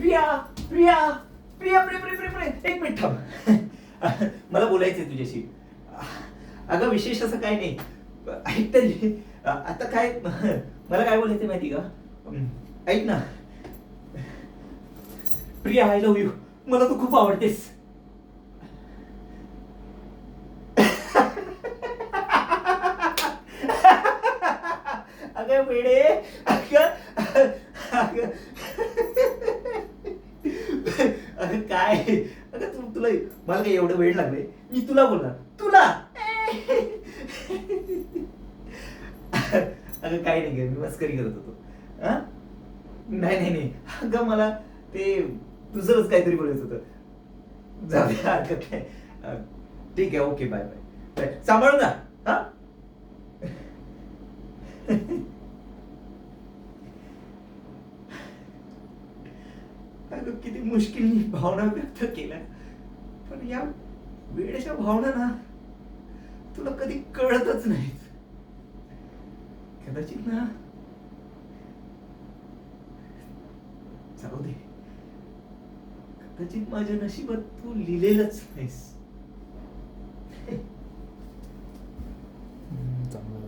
प्रिया प्रिया प्रिया प्रिया प्रिया प्रिया प्रिया एक मिनिट थांब. मला बोलायचंय तुझ्याशी. अगं विशेष असं काय नाही. ऐक तरी आता काय मला काय बोलायचं माहिती का? ऐक ना प्रिया, आय लव्ह यू. मला तू खूप आवडतेस. अगं वेडे, अगं अगं अगं काय, अगं तुला मला काय एवढं वेळ लागले? मी तुला बोलणार, तुला. अगं काय नाही ग, मी मस्करी करत होतो. हा नाही नाही नाही, अगं मला ते दुसरंच काहीतरी बोलायचं होतं. जाऊ दे, हरकत नाही. ठीक आहे, ओके, बाय बाय. सांभाळून जा. हा अगं किती मुश्किल भावना व्यक्त केल्या, पण या वेळेच्या भावना ना तुला कधी कळतच नाहीत. कदाचित ना, जाऊ दे, कदाचित माझ्या नशिबात तू लिहिलेलंच नाहीस. चांगलं